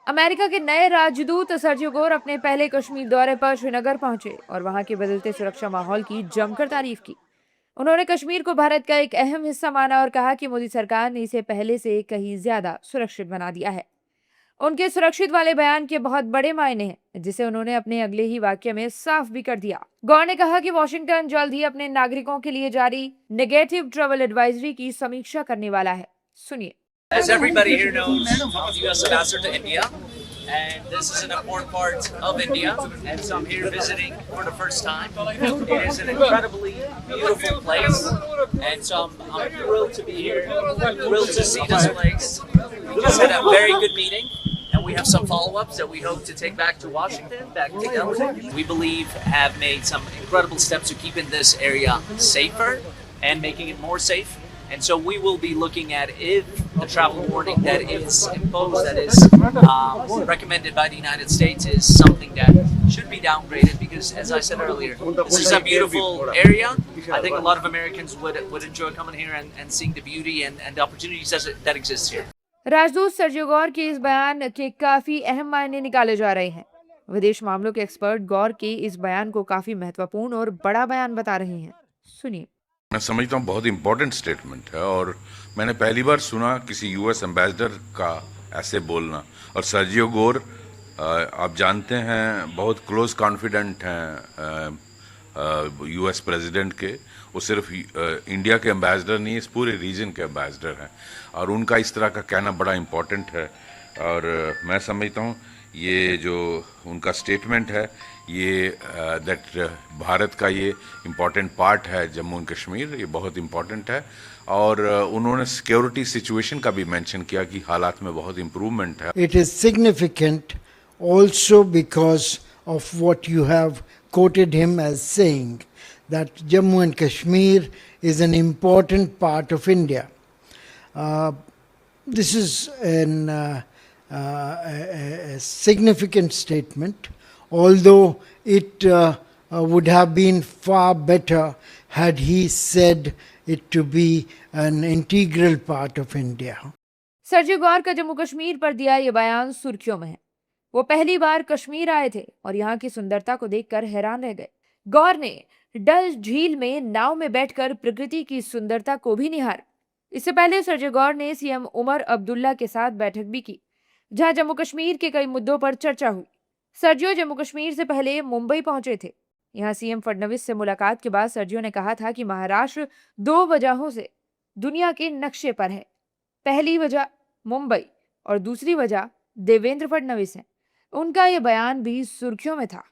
America के नए राजदूत सर्जियो गोर अपने पहले कश्मीर दौरे पर श्रीनगर पहुंचे और वहां के बदलते सुरक्षा माहौल की जमकर तारीफ की। उन्होंने कश्मीर को भारत का एक अहम हिस्सा माना और कहा कि मोदी सरकार ने इसे पहले से कहीं ज्यादा सुरक्षित बना दिया है। उनके सुरक्षित वाले बयान के बहुत बड़े मायने हैं, जिसे उन्होंने अपने अगले ही वाक्य में साफ भी कर दिया। गौर ने कहा कि वॉशिंगटन जल्द ही अपने नागरिकों के लिए जारी नेगेटिव ट्रैवल एडवाइजरी की समीक्षा करने वाला है। सुनिए। As everybody here knows, I'm the U.S. ambassador to India, and this is an important part of India, and so I'm here visiting for the first time. It is an incredibly beautiful place, and so I'm thrilled to be here, thrilled to see this place. We just had a very good meeting, and we have some follow-ups that we hope to take back to Washington, back to Delhi. We believe have made some incredible steps to keeping this area safer and making it more safe. And so we will be looking at if the travel warning that is imposed, that is recommended by the United States, is something that should be downgraded. Because, as I said earlier, this is a beautiful area. I think a lot of Americans would enjoy coming here and seeing the beauty and the opportunities that exist here. राजदूत Sergio गौर के इस बयान के काफी अहम मायने निकाले जा रहे हैं। विदेश मामलों के एक्सपर्ट गौर के इस बयान को काफी महत्वपूर्ण और बड़ा बयान बता रहे हैं। सुनिए। मैं समझता हूँ बहुत इम्पोर्टेंट स्टेटमेंट है, और मैंने पहली बार सुना किसी यूएस एम्बेसडर का ऐसे बोलना। और सर्जियो गोर आप जानते हैं बहुत क्लोज कॉन्फिडेंट हैं यूएस प्रेसिडेंट के। वो सिर्फ इंडिया के एम्बेसडर नहीं, इस पूरे रीजन के एम्बेसडर हैं, और उनका इस तरह का कहना बड़ा इम्पोर्टेंट है। और मैं समझता हूँ ये जो उनका स्टेटमेंट है ये दैट भारत का ये इम्पोर्टेंट पार्ट है जम्मू एंड कश्मीर, ये बहुत इम्पोर्टेंट है। और उन्होंने सिक्योरिटी सिचुएशन का भी मेंशन किया कि हालात में बहुत इम्प्रूवमेंट है। It is significant also because of what you have quoted him as saying, that Jammu and Kashmir is an important part of India. This is a significant statement, although it would have been far better had he said it to be an integral part of India. Sergio Gor का जम्मू कश्मीर पर दिया ये बयान सुर्खियों में है। वो पहली बार कश्मीर आए थे और यहाँ की सुंदरता को देखकर हैरान रह गए। गौर ने डल झील में नाव में बैठकर प्रकृति की सुंदरता को भी निहारा। इससे पहले सर्जियो गौर ने सीएम उमर अब्दुल्ला के साथ बैठक भी की, जहां जम्मू कश्मीर के कई मुद्दों पर चर्चा हुई। सर्जियो जम्मू कश्मीर से पहले मुंबई पहुंचे थे। यहाँ सीएम फडणवीस से मुलाकात के बाद सर्जियो ने कहा था कि महाराष्ट्र 2 वजहों से दुनिया के नक्शे पर है। पहली वजह मुंबई और दूसरी वजह देवेंद्र फडणवीस है। उनका यह बयान भी सुर्खियों में था।